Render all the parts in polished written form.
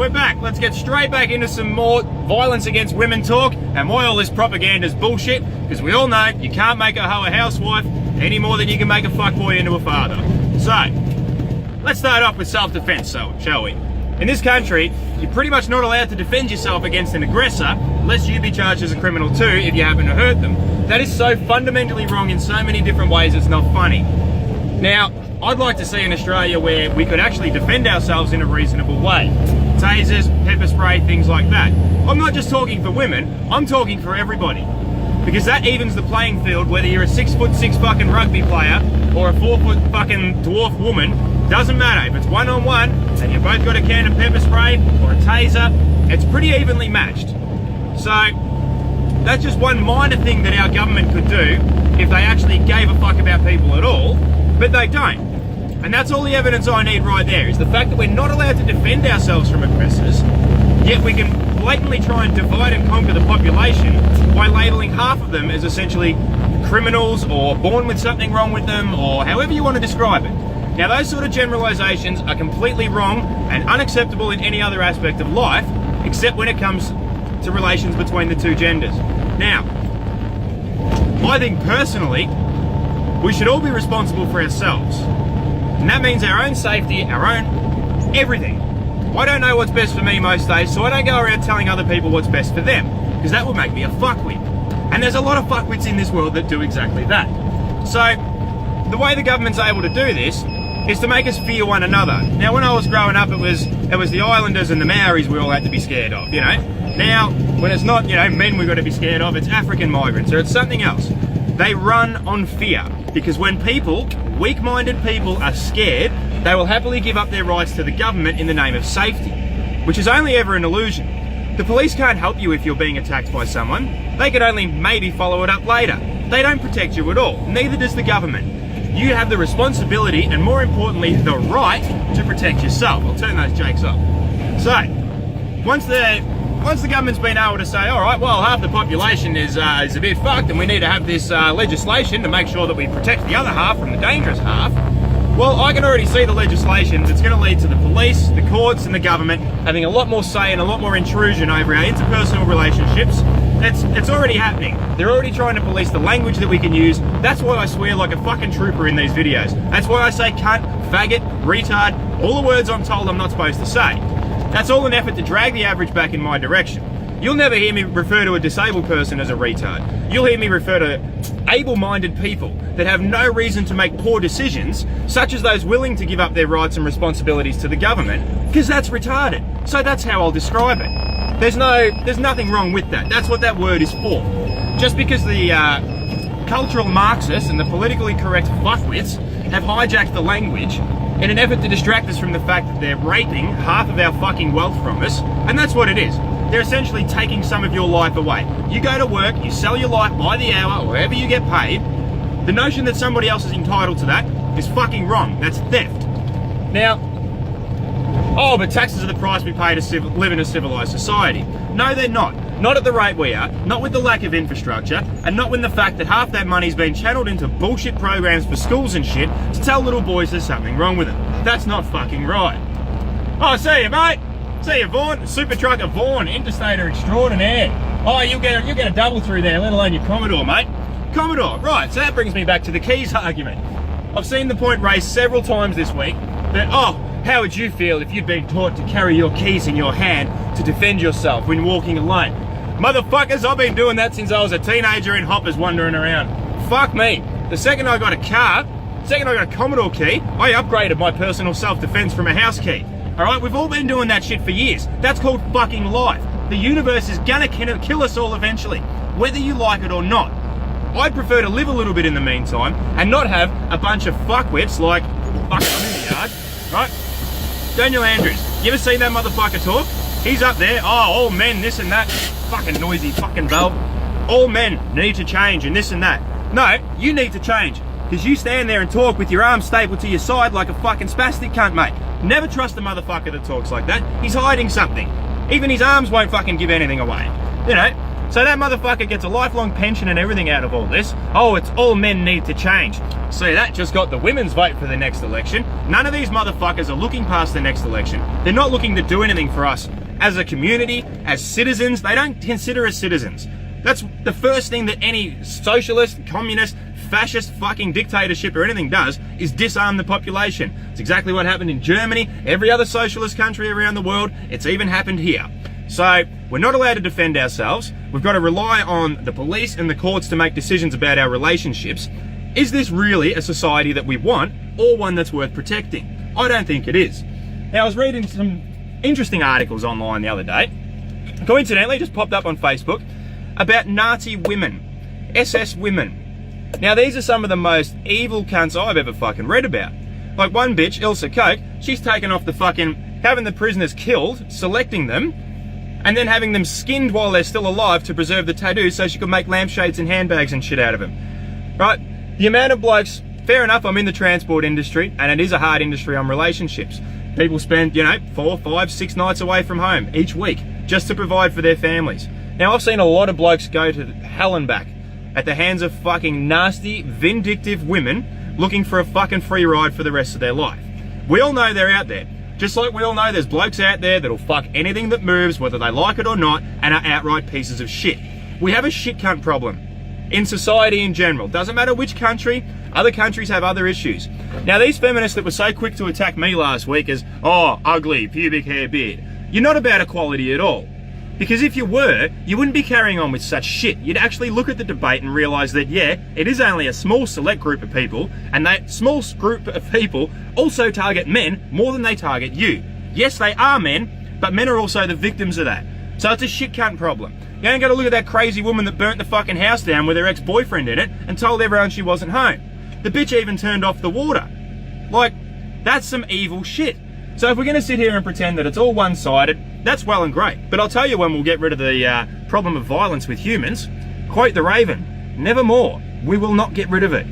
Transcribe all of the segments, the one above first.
we're back. Let's get straight back into some more violence against women talk and why all this propaganda is bullshit, because we all know you can't make a hoe a housewife any more than you can make a fuckboy into a father. So, let's start off with self-defense, shall we? In this country, you're pretty much not allowed to defend yourself against an aggressor lest you be charged as a criminal too if you happen to hurt them. That is so fundamentally wrong in so many different ways it's not funny. Now, I'd like to see an Australia where we could actually defend ourselves in a reasonable way. Tasers, pepper spray, things like that. I'm not just talking for women, I'm talking for everybody. Because that evens the playing field whether you're a 6'6" fucking rugby player or a 4' fucking dwarf woman. Doesn't matter. If it's one-on-one and you've both got a can of pepper spray or a taser, it's pretty evenly matched. So, that's just one minor thing that our government could do if they actually gave a fuck about people at all, but they don't. And that's all the evidence I need right there, is the fact that we're not allowed to defend ourselves from aggressors, yet we can blatantly try and divide and conquer the population by labelling half of them as essentially criminals or born with something wrong with them, or however you want to describe it. Now, those sort of generalisations are completely wrong and unacceptable in any other aspect of life, except when it comes to relations between the two genders. Now, I think personally, we should all be responsible for ourselves. And that means our own safety, our own everything. I don't know what's best for me most days, so I don't go around telling other people what's best for them, because that would make me a fuckwit. And there's a lot of fuckwits in this world that do exactly that. So, the way the government's able to do this is to make us fear one another. Now, when I was growing up, it was the Islanders and the Maoris we all had to be scared of, you know? Now, when it's not, men we've got to be scared of, it's African migrants, or it's something else. They run on fear, because when people, weak-minded people, are scared, they will happily give up their rights to the government in the name of safety, which is only ever an illusion. The police can't help you if you're being attacked by someone. They could only maybe follow it up later. They don't protect you at all, neither does the government. You have the responsibility, and more importantly, the right to protect yourself. I'll turn those jakes off. So, once the government's been able to say, all right, well, half the population is a bit fucked and we need to have this legislation to make sure that we protect the other half from the dangerous half, well, I can already see the legislation that's going to lead to the police, the courts and the government having a lot more say and a lot more intrusion over our interpersonal relationships. It's already happening. They're already trying to police the language that we can use. That's why I swear like a fucking trooper in these videos. That's why I say cunt, faggot, retard, all the words I'm told I'm not supposed to say. That's all an effort to drag the average back in my direction. You'll never hear me refer to a disabled person as a retard. You'll hear me refer to able-minded people that have no reason to make poor decisions, such as those willing to give up their rights and responsibilities to the government, because that's retarded. So that's how I'll describe it. There's nothing wrong with that. That's what that word is for. Just because the cultural Marxists and the politically correct fuckwits have hijacked the language in an effort to distract us from the fact that they're raping half of our fucking wealth from us, and that's what it is. They're essentially taking some of your life away. You go to work, you sell your life by the hour, or however you get paid. The notion that somebody else is entitled to that is fucking wrong. That's theft. Now, oh, but taxes are the price we pay to live in a civilized society. No, they're not. Not at the rate we are, not with the lack of infrastructure, and not with the fact that half that money's been channeled into bullshit programs for schools and shit to tell little boys there's something wrong with them. That's not fucking right. Oh, see you, mate. See you, Vaughan. Super Trucker Vaughan, interstater extraordinaire. Oh, you'll get a double through there, let alone your Commodore, mate. Commodore, right, so that brings me back to the keys argument. I've seen the point raised several times this week that, oh, how would you feel if you'd been taught to carry your keys in your hand to defend yourself when walking alone? Motherfuckers, I've been doing that since I was a teenager in hoppers wandering around. Fuck me. The second I got a car, the second I got a Commodore key, I upgraded my personal self-defense from a house key. Alright, we've all been doing that shit for years. That's called fucking life. The universe is gonna kill us all eventually, whether you like it or not. I'd prefer to live a little bit in the meantime and not have a bunch of fuckwits like, fuck, I'm in the yard, right? Daniel Andrews, you ever seen that motherfucker talk? He's up there, oh, all men, this and that. Fucking noisy fucking valve. All men need to change and this and that. No, you need to change. Because you stand there and talk with your arms stapled to your side like a fucking spastic cunt, mate. Never trust a motherfucker that talks like that. He's hiding something. Even his arms won't fucking give anything away. You know, So that motherfucker gets a lifelong pension and everything out of all this. Oh, it's all men need to change. See, that just got the women's vote for the next election. None of these motherfuckers are looking past the next election. They're not looking to do anything for us as a community, as citizens. They don't consider us citizens. That's the first thing that any socialist, communist, fascist fucking dictatorship or anything does, is disarm the population. It's exactly what happened in Germany, every other socialist country around the world. It's even happened here. So we're not allowed to defend ourselves. We've got to rely on the police and the courts to make decisions about our relationships. Is this really a society that we want, or one that's worth protecting? I don't think it is. Now, I was reading some interesting articles online the other day. Coincidentally, just popped up on Facebook about Nazi women, SS women. Now, these are some of the most evil cunts I've ever fucking read about. Like one bitch, Ilsa Koch, she's taken off the fucking having the prisoners killed, selecting them, and then having them skinned while they're still alive to preserve the tattoos so she could make lampshades and handbags and shit out of them. Right? The amount of blokes, fair enough, I'm in the transport industry, and it is a hard industry on relationships. People spend, 4, 5, 6 nights away from home each week just to provide for their families. Now, I've seen a lot of blokes go to hell and back at the hands of fucking nasty, vindictive women looking for a fucking free ride for the rest of their life. We all know they're out there. Just like we all know there's blokes out there that'll fuck anything that moves, whether they like it or not, and are outright pieces of shit. We have a shit cunt problem in society in general. Doesn't matter which country, other countries have other issues. Now, these feminists that were so quick to attack me last week as, oh, ugly, pubic hair, beard, you're not about equality at all. Because if you were, you wouldn't be carrying on with such shit. You'd actually look at the debate and realise that, yeah, it is only a small select group of people, and that small group of people also target men more than they target you. Yes, they are men, but men are also the victims of that. So it's a shit cunt problem. You ain't got to look at that crazy woman that burnt the fucking house down with her ex-boyfriend in it and told everyone she wasn't home. The bitch even turned off the water. Like, that's some evil shit. So if we're going to sit here and pretend that it's all one-sided, that's well and great. But I'll tell you when we'll get rid of the problem of violence with humans. Quote the Raven, nevermore. We will not get rid of it.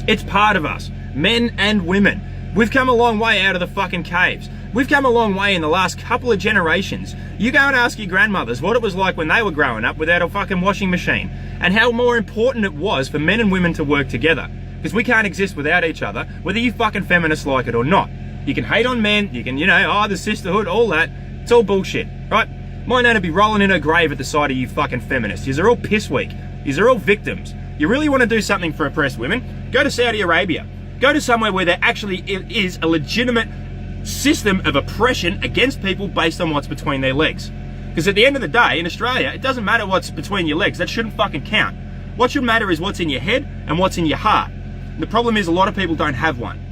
It's part of us, men and women. We've come a long way out of the fucking caves. We've come a long way in the last couple of generations. You go and ask your grandmothers what it was like when they were growing up without a fucking washing machine, and how more important it was for men and women to work together. Because we can't exist without each other, whether you fucking feminists like it or not. You can hate on men, you can, the sisterhood, all that. It's all bullshit, right? My nana be rolling in her grave at the sight of you fucking feminists. Yous are all piss weak. Yous are all victims. You really want to do something for oppressed women? Go to Saudi Arabia. Go to somewhere where there actually is a legitimate system of oppression against people based on what's between their legs. Because at the end of the day, in Australia, it doesn't matter what's between your legs. That shouldn't fucking count. What should matter is what's in your head and what's in your heart. The problem is a lot of people don't have one.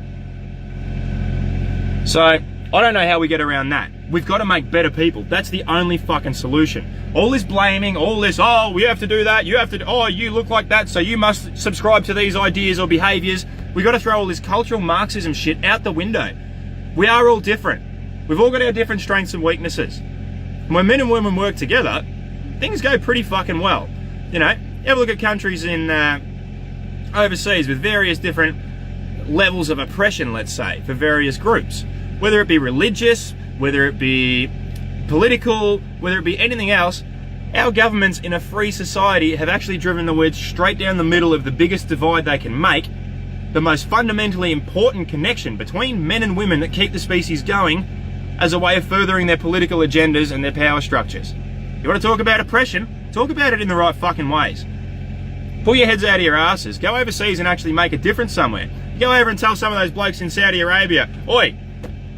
So, I don't know how we get around that. We've got to make better people. That's the only fucking solution. All this blaming, all this, oh, we have to do that, you look like that, so you must subscribe to these ideas or behaviours. We've got to throw all this cultural Marxism shit out the window. We are all different. We've all got our different strengths and weaknesses. And when men and women work together, things go pretty fucking well. You have a look at countries in overseas with various different levels of oppression, let's say, for various groups. Whether it be religious, whether it be political, whether it be anything else, our governments in a free society have actually driven the wedge straight down the middle of the biggest divide they can make, the most fundamentally important connection between men and women that keep the species going as a way of furthering their political agendas and their power structures. You want to talk about oppression? Talk about it in the right fucking ways. Pull your heads out of your asses. Go overseas and actually make a difference somewhere. Go over and tell some of those blokes in Saudi Arabia, oi,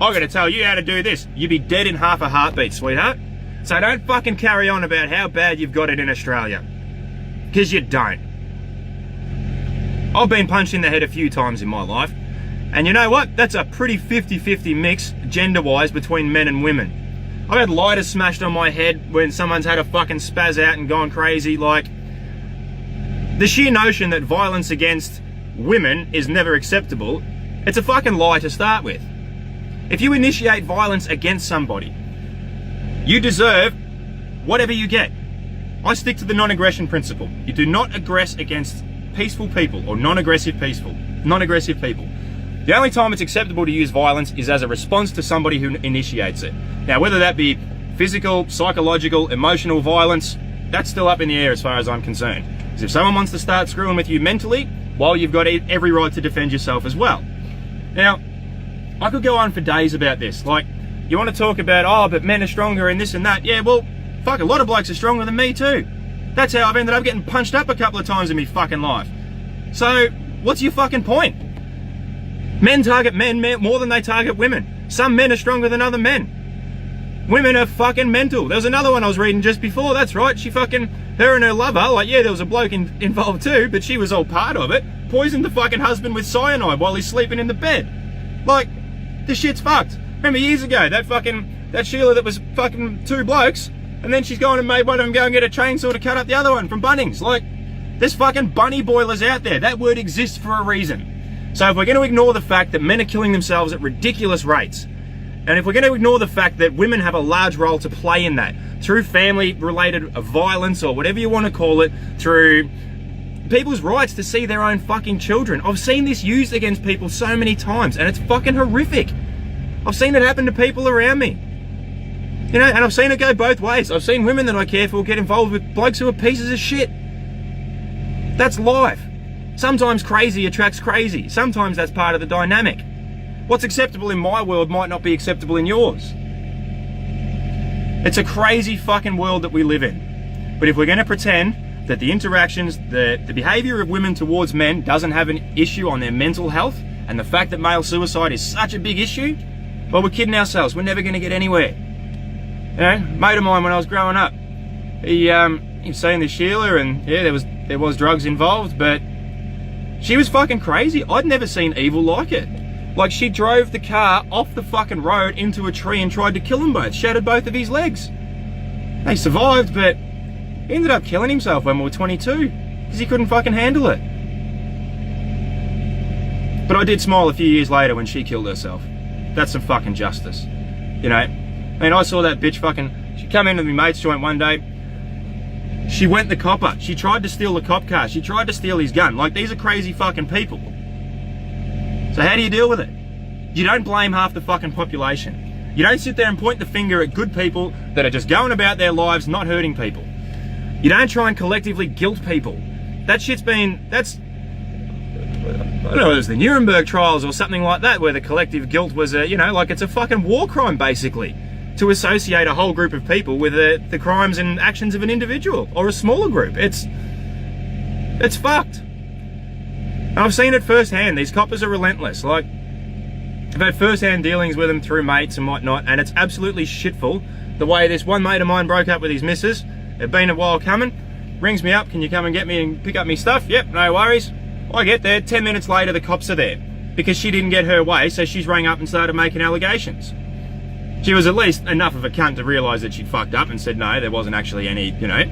I gotta tell you how to do this. You'd be dead in half a heartbeat, sweetheart. So don't fucking carry on about how bad you've got it in Australia. Because you don't. I've been punched in the head a few times in my life. And you know what? That's a pretty 50-50 mix, gender-wise, between men and women. I've had lighters smashed on my head when someone's had a fucking spaz out and gone crazy. Like, the sheer notion that violence against women is never acceptable, it's a fucking lie to start with. If you initiate violence against somebody, you deserve whatever you get. I stick to the non-aggression principle. You do not aggress against peaceful people or non-aggressive people. The only time it's acceptable to use violence is as a response to somebody who initiates it. Now, whether that be physical, psychological, emotional violence, that's still up in the air as far as I'm concerned. Because if someone wants to start screwing with you mentally, well, you've got every right to defend yourself as well. Now, I could go on for days about this. Like, you want to talk about, oh, but men are stronger and this and that. Yeah, well, fuck, a lot of blokes are stronger than me too. That's how I've ended up getting punched up a couple of times in my fucking life. So, what's your fucking point? Men target men more than they target women. Some men are stronger than other men. Women are fucking mental. There was another one I was reading just before, that's right. Her and her lover, like, yeah, there was a bloke involved too, but she was all part of it, poisoned the fucking husband with cyanide while he's sleeping in the bed. Like, this shit's fucked. Remember years ago, that Sheila that was fucking two blokes, and then she's gone and made one of them go and get a chainsaw to cut up the other one from Bunnings. Like, there's fucking bunny boilers out there. That word exists for a reason. So if we're going to ignore the fact that men are killing themselves at ridiculous rates, and if we're going to ignore the fact that women have a large role to play in that, through family-related violence or whatever you want to call it, through people's rights to see their own fucking children. I've seen this used against people so many times, and it's fucking horrific. I've seen it happen to people around me. You know, and I've seen it go both ways. I've seen women that I care for get involved with blokes who are pieces of shit. That's life. Sometimes crazy attracts crazy. Sometimes that's part of the dynamic. What's acceptable in my world might not be acceptable in yours. It's a crazy fucking world that we live in. But if we're going to pretend that the interactions, the behaviour of women towards men doesn't have an issue on their mental health, and the fact that male suicide is such a big issue, well, we're kidding ourselves. We're never going to get anywhere. You know, mate of mine when I was growing up, he was saying this Sheila, and yeah, there was drugs involved, but she was fucking crazy. I'd never seen evil like it. Like, she drove the car off the fucking road into a tree and tried to kill them both, shattered both of his legs. They survived, but he ended up killing himself when we were 22 because he couldn't fucking handle it. But I did smile a few years later when she killed herself. That's some fucking justice, you know. And I saw that bitch she come into my mate's joint one day. She went the copper. She tried to steal the cop car. She tried to steal his gun. Like, these are crazy fucking people. So how do you deal with it? You don't blame half the fucking population. You don't sit there and point the finger at good people that are just going about their lives, not hurting people. You don't try and collectively guilt people. That shit's been, I don't know, it was the Nuremberg trials or something like that, where the collective guilt was it's a fucking war crime, basically, to associate a whole group of people with the crimes and actions of an individual or a smaller group. It's fucked. And I've seen it firsthand. These coppers are relentless. Like, I've had first-hand dealings with them through mates and whatnot, and it's absolutely shitful the way this one mate of mine broke up with his missus. They've been a while coming. Rings me up, can you come and get me and pick up me stuff? Yep, no worries. I get there, 10 minutes later the cops are there because she didn't get her way, so she's rang up and started making allegations. She was at least enough of a cunt to realise that she'd fucked up and said no, there wasn't actually any, you know.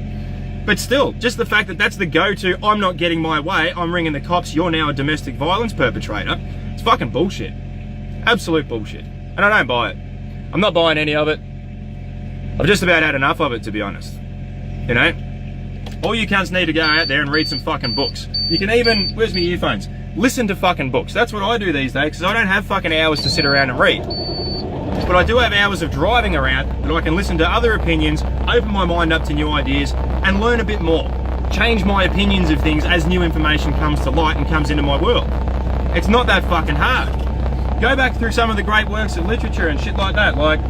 But still, just the fact that that's the go-to, I'm not getting my way, I'm ringing the cops, you're now a domestic violence perpetrator, it's fucking bullshit. Absolute bullshit. And I don't buy it. I'm not buying any of it. I've just about had enough of it, to be honest. You know? All you cunts need to go out there and read some fucking books. You can even, where's my earphones? Listen to fucking books. That's what I do these days, because I don't have fucking hours to sit around and read. But I do have hours of driving around that I can listen to other opinions, open my mind up to new ideas, and learn a bit more. Change my opinions of things as new information comes to light and comes into my world. It's not that fucking hard. Go back through some of the great works of literature and shit like that. Like,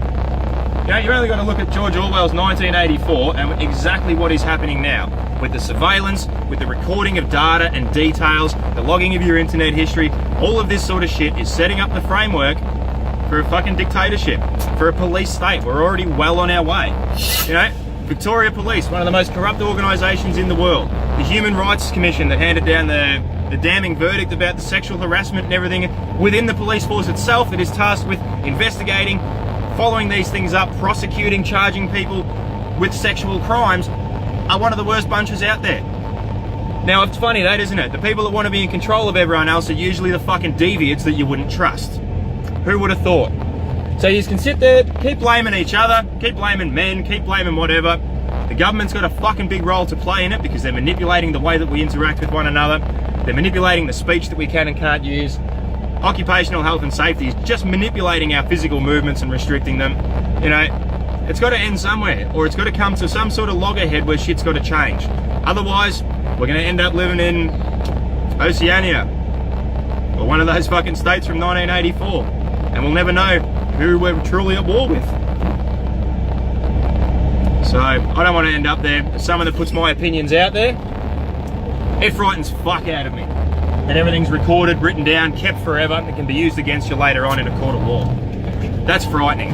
you know, you only got to look at George Orwell's 1984 and exactly what is happening now. With the surveillance, with the recording of data and details, the logging of your internet history, all of this sort of shit is setting up the framework for a fucking dictatorship, for a police state. We're already well on our way. You know, Victoria Police, one of the most corrupt organisations in the world. The Human Rights Commission that handed down the damning verdict about the sexual harassment and everything within the police force itself that is tasked with investigating, following these things up, prosecuting, charging people with sexual crimes, are one of the worst bunches out there. Now, it's funny that, isn't it? The people that want to be in control of everyone else are usually the fucking deviants that you wouldn't trust. Who would have thought? So you can sit there, keep blaming each other, keep blaming men, keep blaming whatever. The government's got a fucking big role to play in it because they're manipulating the way that we interact with one another. They're manipulating the speech that we can and can't use. Occupational health and safety is just manipulating our physical movements and restricting them. You know, It's got to end somewhere, or it's got to come to some sort of loggerhead where shit's got to change. Otherwise, we're going to end up living in Oceania, or one of those fucking states from 1984, and we'll never know who we're truly at war with. So, I don't want to end up there. As someone that puts my opinions out there, it frightens fuck out of me. And everything's recorded, written down, kept forever, and it can be used against you later on in a court of law. That's frightening.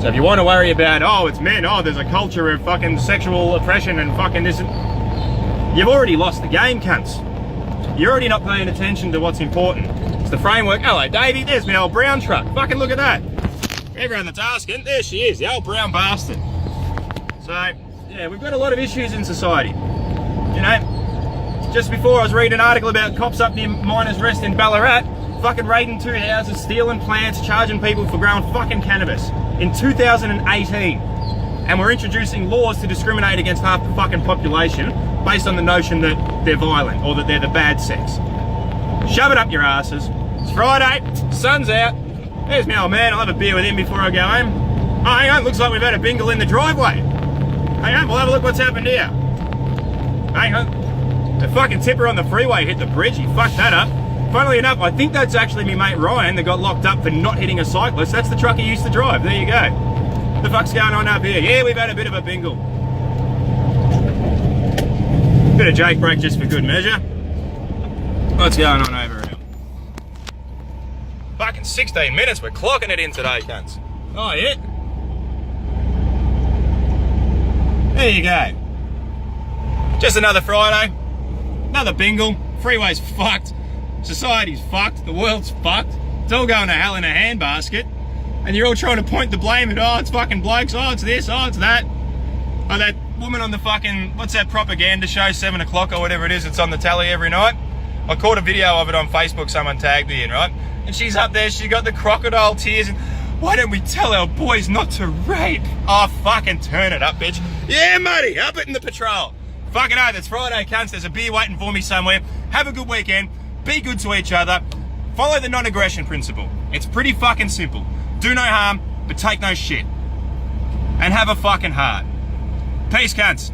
So if you want to worry about, oh, it's men, oh, there's a culture of fucking sexual oppression and fucking this, you've already lost the game, cunts. You're already not paying attention to what's important. It's the framework. Hello, Davey, there's my old brown truck. Fucking look at that. Everyone that's asking, there she is, the old brown bastard. So, yeah, we've got a lot of issues in society. You know, just before I was reading an article about cops up near Miners Rest in Ballarat, fucking raiding 2 houses, stealing plants, charging people for growing fucking cannabis in 2018. And we're introducing laws to discriminate against half the fucking population based on the notion that they're violent or that they're the bad sex. Shove it up your asses. It's Friday, sun's out. There's my old man, I'll have a beer with him before I go home. Oh, hang on, looks like we've had a bingle in the driveway. Hang on, we'll have a look what's happened here. Hang on. The fucking tipper on the freeway hit the bridge, he fucked that up. Funnily enough, I think that's actually me mate Ryan that got locked up for not hitting a cyclist. That's the truck he used to drive. There you go. What the fuck's going on up here? Yeah, we've had a bit of a bingle. Bit of Jake break just for good measure. What's going on over here? Fucking 16 minutes, we're clocking it in today, cunts. Oh, yeah? There you go. Just another Friday. Another bingle. Freeway's fucked. Society's fucked. The world's fucked. It's all going to hell in a handbasket. And you're all trying to point the blame at, oh, it's fucking blokes, oh, it's this, oh, it's that. Oh, that woman on the fucking, what's that propaganda show, 7 o'clock or whatever it is, it's on the telly every night. I caught a video of it on Facebook, someone tagged me in, right? And she's up there, she got the crocodile tears, and why don't we tell our boys not to rape? Oh, fucking turn it up, bitch. Yeah, muddy, up it in the patrol. Fucking oath, it's Friday, cunts, there's a beer waiting for me somewhere. Have a good weekend, be good to each other, follow the non-aggression principle. It's pretty fucking simple. Do no harm, but take no shit. And have a fucking heart. Peace, cunts.